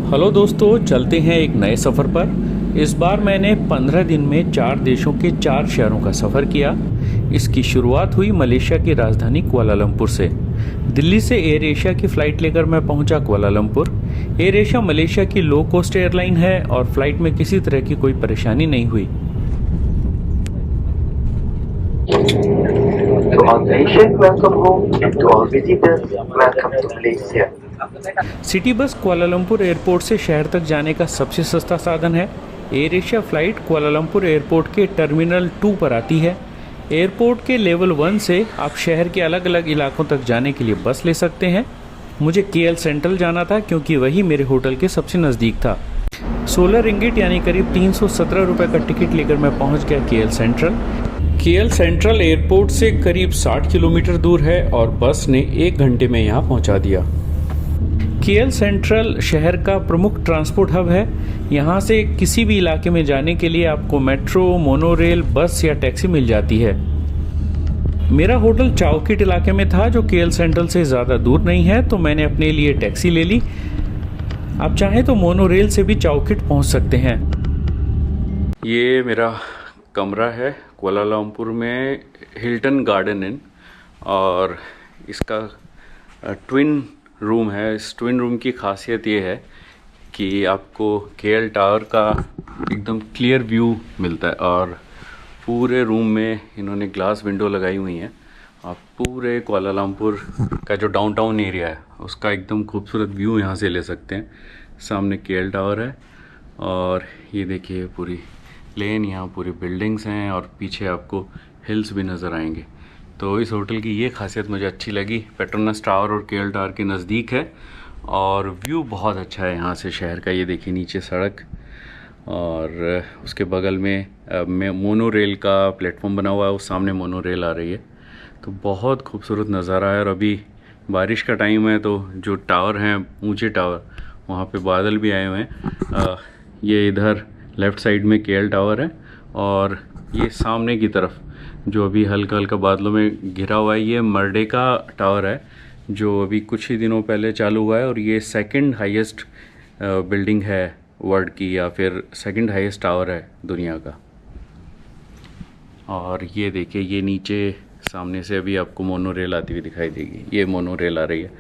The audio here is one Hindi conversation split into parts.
हेलो दोस्तों, चलते हैं एक नए सफ़र पर। इस बार मैंने 15 दिन में 4 देशों के 4 शहरों का सफ़र किया। इसकी शुरुआत हुई मलेशिया की राजधानी कुआलालंपुर से। दिल्ली से एयर एशिया की फ़्लाइट लेकर मैं पहुंचा कुआलालंपुर। एयर एशिया मलेशिया की लो कॉस्ट एयरलाइन है और फ्लाइट में किसी तरह की कोई परेशानी नहीं हुई। To all patients, welcome home, and to all visitors, welcome to Malaysia. City bus Kuala Lumpur airport से शहर तक जाने का सबसे सस्ता साधन है। Air Asia flight Kuala Lumpur airport के टर्मिनल 2 पर आती है। एयरपोर्ट के लेवल 1 से आप शहर के अलग अलग इलाकों तक जाने के लिए बस ले सकते हैं। मुझे केएल सेंट्रल जाना था क्योंकि वही मेरे होटल के सबसे नज़दीक था। 16 रिंगिट यानी करीब 317 रुपये का टिकट लेकर मैं पहुंच गया KL central. KL central airport से करीब 60 किलोमीटर दूर है और बस ने 1 घंटे में यहाँ पहुँचा दिया। केएल सेंट्रल शहर का प्रमुख ट्रांसपोर्ट हब है। यहाँ से किसी भी इलाके में जाने के लिए आपको मेट्रो, मोनोरेल, बस या टैक्सी मिल जाती है। मेरा होटल चाओकिट इलाके में था जो केएल सेंट्रल से ज़्यादा दूर नहीं है, तो मैंने अपने लिए टैक्सी ले ली। आप चाहें तो मोनोरेल से भी चाओकिट पहुँच सकते हैं। ये मेरा कमरा है कुआलालंपुर में हिल्टन गार्डन इन, और इसका ट्विन रूम है। इस ट्विन रूम की खासियत ये है कि आपको केएल टावर का एकदम क्लियर व्यू मिलता है और पूरे रूम में इन्होंने ग्लास विंडो लगाई हुई हैं। आप पूरे कुआलालंपुर का जो डाउनटाउन एरिया है उसका एकदम खूबसूरत व्यू यहाँ से ले सकते हैं। सामने केएल टावर है और ये देखिए पूरी लेन, यहाँ पूरी बिल्डिंग्स हैं और पीछे आपको हिल्स भी नज़र आएंगे। तो इस होटल की ये खासियत मुझे अच्छी लगी। पेट्रोनस टावर और केएल टावर के नज़दीक है और व्यू बहुत अच्छा है यहाँ से शहर का। ये देखिए नीचे सड़क और उसके बगल में मोनो रेल का प्लेटफॉर्म बना हुआ है, उस सामने मोनो रेल आ रही है। तो बहुत खूबसूरत नज़ारा है और अभी बारिश का टाइम है तो जो टावर हैं, ऊँचे टावर, वहाँ पर बादल भी आए हुए हैं। ये इधर लेफ़्ट साइड में केएल टावर है और ये सामने की तरफ जो अभी हल्का हल्का बादलों में घिरा हुआ है, ये मर्डेका टावर है जो अभी कुछ ही दिनों पहले चालू हुआ है और ये सेकंड हाईएस्ट बिल्डिंग है वर्ल्ड की, या फिर सेकंड हाईएस्ट टावर है दुनिया का। और ये देखिए, ये नीचे सामने से अभी आपको मोनो रेल आती हुई दिखाई देगी। ये मोनो रेल आ रही है।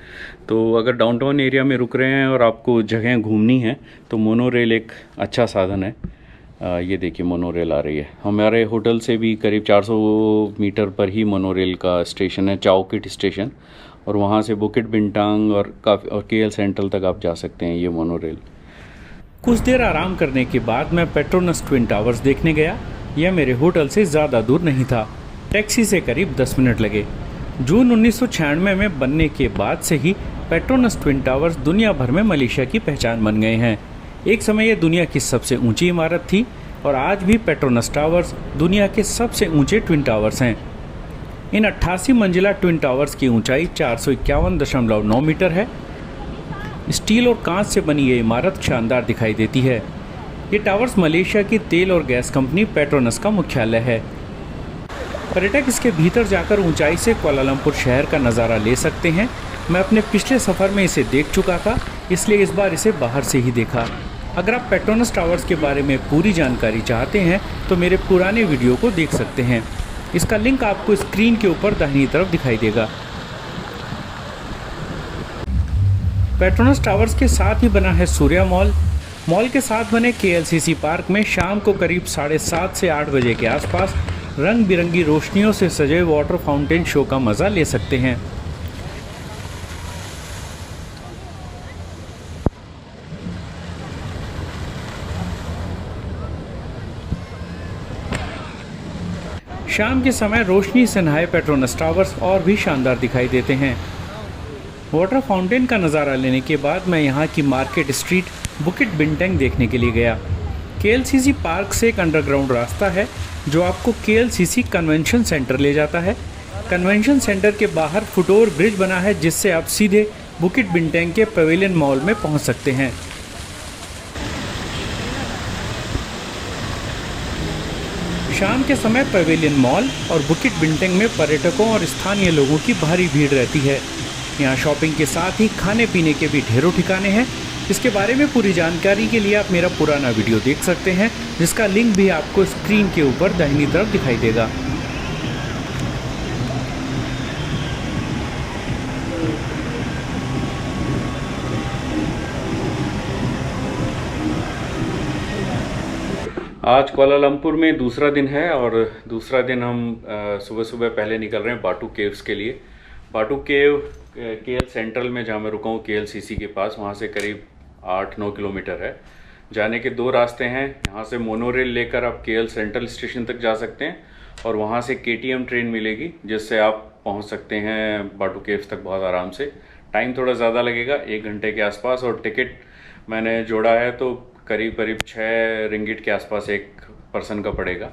तो अगर डाउनटाउन एरिया में रुक रहे हैं और आपको जगह घूमनी है तो मोनो रेल एक अच्छा साधन है। ये देखिए मोनो रेल आ रही है। हमारे होटल से भी करीब 400 मीटर पर ही मोनो रेल का स्टेशन है, चाओकिट स्टेशन, और वहाँ से बुकिट बिंटांग और केएल सेंट्रल तक आप जा सकते हैं ये मोनो रेल। कुछ देर आराम करने के बाद मैं पेट्रोनस ट्विन टावर्स देखने गया। यह मेरे होटल से ज़्यादा दूर नहीं था। टैक्सी से करीब 10 मिनट लगे। जून 1996 में बनने के बाद से ही पेट्रोनस ट्विन टावर्स दुनिया भर में मलेशिया की पहचान बन गए हैं। एक समय यह दुनिया की सबसे ऊंची इमारत थी और आज भी पेट्रोनस टावर्स दुनिया के सबसे ऊंचे ट्विन टावर्स हैं। इन 88 मंजिला ट्विन टावर्स की ऊंचाई 451.9 मीटर है। स्टील और कांच से बनी ये इमारत शानदार दिखाई देती है। ये टावर्स मलेशिया की तेल और गैस कंपनी पेट्रोनस का मुख्यालय है। पर्यटक इसके भीतर जाकर ऊंचाई से कुआलालंपुर शहर का नज़ारा ले सकते हैं। मैं अपने पिछले सफ़र में इसे देख चुका था, इसलिए इस बार इसे बाहर से ही देखा। अगर आप पेट्रोनस टावर्स के बारे में पूरी जानकारी चाहते हैं तो मेरे पुराने वीडियो को देख सकते हैं। इसका लिंक आपको स्क्रीन के ऊपर दाहिनी तरफ दिखाई देगा। पेट्रोनस टावर्स के साथ ही बना है सूर्या मॉल। मॉल के साथ बने केएलसीसी पार्क में शाम को करीब 7:30 से 8 बजे के आसपास रंग बिरंगी रोशनियों से सजे वाटर फाउंटेन शो का मज़ा ले सकते हैं। शाम के समय रोशनी से नहाए पेट्रोनस टावर्स और भी शानदार दिखाई देते हैं। वाटर फाउंटेन का नज़ारा लेने के बाद मैं यहाँ की मार्केट स्ट्रीट बुकिट बिंटेंग देखने के लिए गया। केएलसीसी पार्क से एक अंडरग्राउंड रास्ता है जो आपको केएलसीसी कन्वेंशन सेंटर ले जाता है। कन्वेंशन सेंटर के बाहर फुटओवर ब्रिज बना है जिससे आप सीधे बुकिट बिंटेंग के पवेलियन मॉल में पहुँच सकते हैं। शाम के समय पवेलियन मॉल और बुकिट बिंटेंग में पर्यटकों और स्थानीय लोगों की भारी भीड़ रहती है। यहाँ शॉपिंग के साथ ही खाने पीने के भी ढेरों ठिकाने हैं। इसके बारे में पूरी जानकारी के लिए आप मेरा पुराना वीडियो देख सकते हैं, जिसका लिंक भी आपको स्क्रीन के ऊपर दाहिनी तरफ दिखाई देगा। आज कुआलालंपुर में दूसरा दिन है और दूसरा दिन हम सुबह सुबह पहले निकल रहे हैं बाटू केव्स के लिए। बाटू केव केएल सेंट्रल में जहाँ मैं रुका हूँ केएलसीसी के पास, वहाँ से करीब 8-9 किलोमीटर है। जाने के 2 रास्ते हैं। यहाँ से मोनोरेल लेकर आप केएल सेंट्रल स्टेशन तक जा सकते हैं और वहाँ से केटीएम ट्रेन मिलेगी, जिससे आप पहुँच सकते हैं बाटू केव्स तक बहुत आराम से। टाइम थोड़ा ज़्यादा लगेगा, 1 घंटे के आसपास, और टिकट मैंने जोड़ा है तो करीब 6 रिंगिट के आसपास एक पर्सन का पड़ेगा।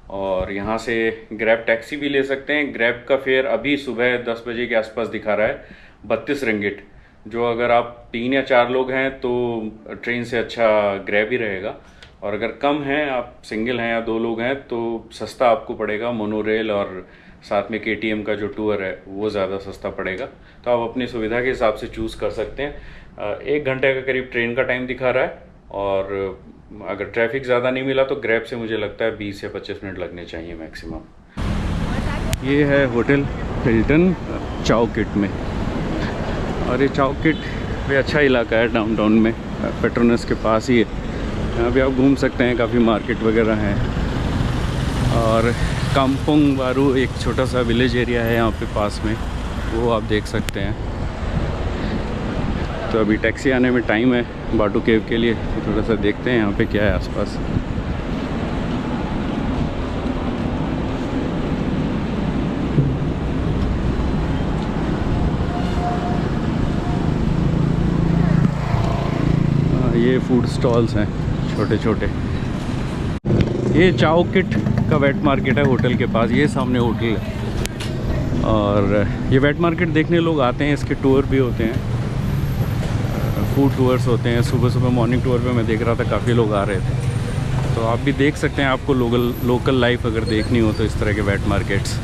और यहाँ से ग्रैब टैक्सी भी ले सकते हैं। ग्रैब का फेयर अभी सुबह 10 बजे के आसपास दिखा रहा है 32 रिंगिट, जो अगर आप 3 या 4 लोग हैं तो ट्रेन से अच्छा ग्रैब ही रहेगा, और अगर कम हैं, आप सिंगल हैं या 2 लोग हैं, तो सस्ता आपको पड़ेगा मोनोरेल, और साथ में केटीएम का जो टूर है वो ज़्यादा सस्ता पड़ेगा। तो आप अपनी सुविधा के हिसाब से चूज़ कर सकते हैं। 1 घंटे का करीब ट्रेन का टाइम दिखा रहा है, और अगर ट्रैफिक ज़्यादा नहीं मिला तो ग्रैब से मुझे लगता है 20 से 25 मिनट लगने चाहिए मैक्सिमम। ये है होटल हिल्टन चौकिट में, और ये चौकिट भी अच्छा इलाका है, डाउनटाउन में, पेट्रोनस के पास ही है। यहाँ भी आप घूम सकते हैं, काफ़ी मार्केट वगैरह हैं। और काम्पोंग वारू एक छोटा सा विलेज एरिया है यहाँ पे पास में, वो आप देख सकते हैं। तो अभी टैक्सी आने में टाइम है बाटू केव के लिए, तो थोड़ा सा देखते हैं यहाँ पे क्या है आसपास। ये फूड स्टॉल्स हैं छोटे छोटे। ये चौकिट का वेट मार्केट है होटल के पास, ये सामने होटल है। और ये वेट मार्केट देखने लोग आते हैं, इसके टूर भी होते हैं, फूड टूर्स होते हैं। सुबह सुबह मॉर्निंग टूर पे मैं देख रहा था काफ़ी लोग आ रहे थे। तो आप भी देख सकते हैं, आपको लोकल लाइफ अगर देखनी हो तो इस तरह के वेट मार्केट्स।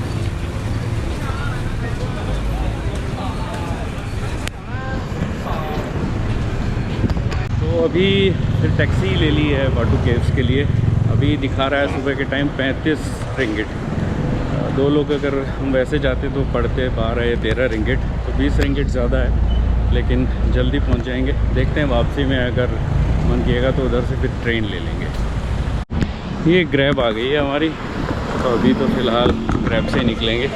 तो अभी फिर टैक्सी ले ली है बाटू केव्स के लिए। अभी दिखा रहा है सुबह के टाइम 35 रिंगिट। 2 लोग अगर हम वैसे जाते तो पड़ते 12 या 13 रिंगिट, तो 20 रिंगिट ज़्यादा है, लेकिन जल्दी पहुंच जाएंगे। देखते हैं वापसी में अगर मन किएगा तो उधर से फिर ट्रेन ले लेंगे। ये ग्रैब आ गई है हमारी, तो अभी तो फ़िलहाल ग्रैब से ही निकलेंगे।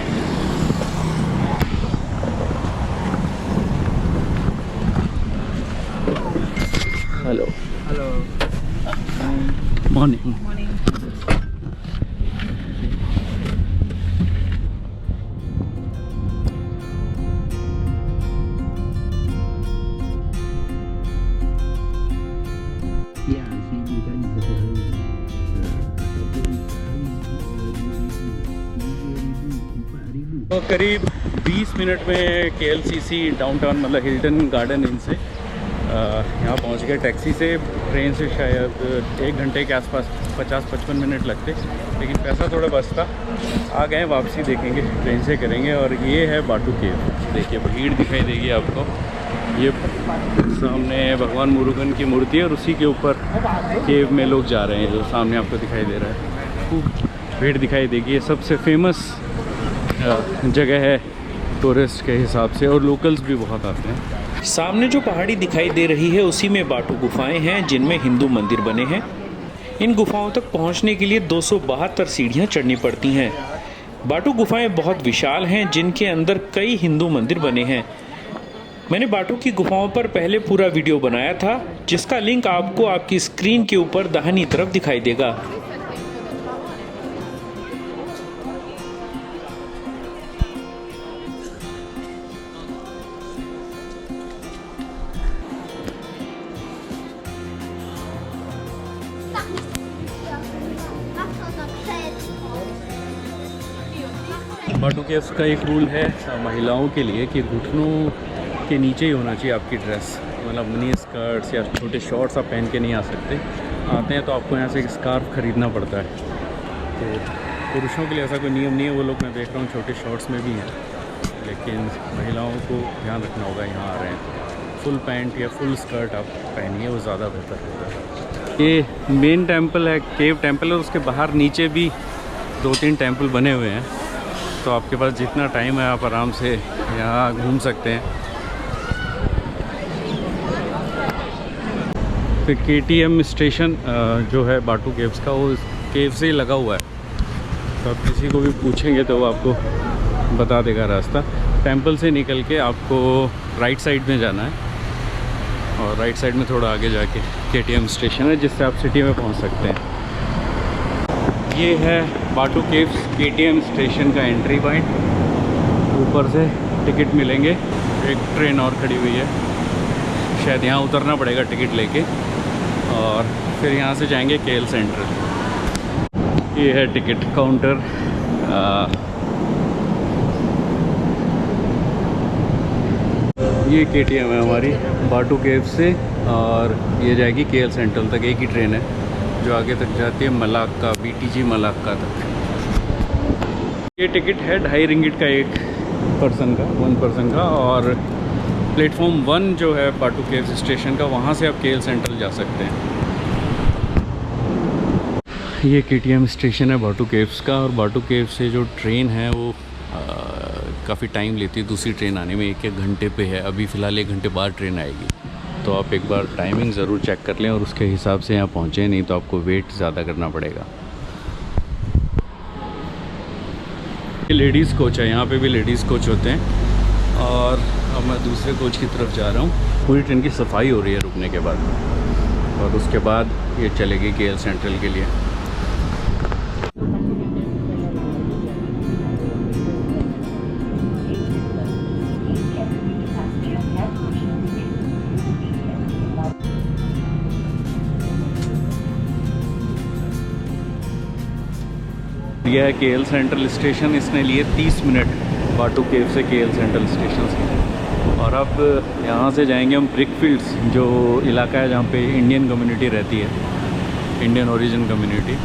Hello hello, morning. तो करीब 20 मिनट में केएलसीसी डाउनटाउन, मतलब हिल्टन गार्डन इन से यहाँ पहुँच गए। टैक्सी से, ट्रेन से शायद 1 घंटे के आसपास 50-55 मिनट लगते, लेकिन पैसा थोड़ा बचता। आ गए, वापसी देखेंगे, ट्रेन से करेंगे। और ये है बाटू केव, देखिए भीड़ दिखाई देगी आपको। ये सामने भगवान मुरुगन की मूर्ति है, और उसी के ऊपर केव में लोग जा रहे हैं, जो सामने आपको दिखाई दे रहा है। खूब भीड़ दिखाई देगी। ये सबसे फेमस जगह है टूरिस्ट के हिसाब से, और लोकल्स भी बहुत आते हैं। सामने जो पहाड़ी दिखाई दे रही है उसी में बाटू गुफाएं हैं, जिनमें हिंदू मंदिर बने हैं। इन गुफाओं तक पहुंचने के लिए 272 सीढ़ियां चढ़नी पड़ती हैं। बाटू गुफाएं बहुत विशाल हैं, जिनके अंदर कई हिंदू मंदिर बने हैं। मैंने बाटू की गुफाओं पर पहले पूरा वीडियो बनाया था, जिसका लिंक आपको आपकी स्क्रीन के ऊपर दाहिनी तरफ दिखाई देगा। बाटू केव्स का एक रूल है महिलाओं के लिए कि घुटनों के नीचे ही होना चाहिए आपकी ड्रेस, मतलब मिनी स्कर्ट्स या छोटे शॉर्ट्स आप पहन के नहीं आ सकते। आते हैं तो आपको यहाँ से एक स्कार्फ ख़रीदना पड़ता है। तो पुरुषों के लिए ऐसा कोई नियम नहीं है, वो लोग मैं देख रहा हूँ छोटे शॉर्ट्स में भी हैं, लेकिन महिलाओं को ध्यान रखना होगा यहाँ आ रहे हैं। फुल पैंट या फुल स्कर्ट आप पहनिए, वो ज़्यादा बेहतर होगा। ये मेन टेंपल है, केव टेंपल है, उसके बाहर नीचे भी 2-3 टेंपल बने हुए हैं। तो आपके पास जितना टाइम है आप आराम से यहाँ घूम सकते हैं। फिर KTM स्टेशन जो है बाटू केव्स का, वो केव से ही लगा हुआ है। तो आप किसी को भी पूछेंगे तो वो आपको बता देगा रास्ता। टेंपल से निकल के आपको राइट साइड में जाना है और राइट साइड में थोड़ा आगे जाके KTM स्टेशन है, जिससे आप सिटी में पहुंच सकते हैं। ये है बाटू केव्स KTM स्टेशन का एंट्री पॉइंट। ऊपर से टिकट मिलेंगे। एक ट्रेन और खड़ी हुई है, शायद यहाँ उतरना पड़ेगा टिकट लेके, और फिर यहाँ से जाएंगे KL सेंट्रल। ये है टिकट काउंटर। ये KTM है हमारी बाटू केव से, और ये जाएगी KL सेंट्रल तक। एक ही ट्रेन है जो आगे तक जाती है मलाक्का, BTG मलाक्का तक। ये टिकट है 2.5 रिंगिट का एक पर्सन का, 1 पर्सन का। और प्लेटफॉर्म 1 जो है बाटू केव्स स्टेशन का, वहाँ से आप KL सेंट्रल जा सकते हैं। ये KTM स्टेशन है बाटू केव्स का, और बाटू केव्स से जो ट्रेन है वो काफ़ी टाइम लेती है दूसरी ट्रेन आने में। 1-1 घंटे पे है। अभी फ़िलहाल 1 घंटे बाद ट्रेन आएगी। तो आप एक बार टाइमिंग ज़रूर चेक कर लें और उसके हिसाब से यहाँ पहुँचें, नहीं तो आपको वेट ज़्यादा करना पड़ेगा। ये लेडीज़ कोच है, यहाँ पे भी लेडीज़ कोच होते हैं। और अब मैं दूसरे कोच की तरफ जा रहा हूँ। पूरी ट्रेन की सफाई हो रही है रुकने के बाद, और उसके बाद ये चलेगी KL सेंट्रल के लिए। यह है KL सेंट्रल स्टेशन। इसने लिए 30 मिनट बाटू केव से KL सेंट्रल स्टेशन से। और अब यहाँ से जाएंगे हम ब्रिकफील्ड्स, जो इलाका है जहाँ पे इंडियन कम्युनिटी रहती है, इंडियन ओरिजिन कम्युनिटी।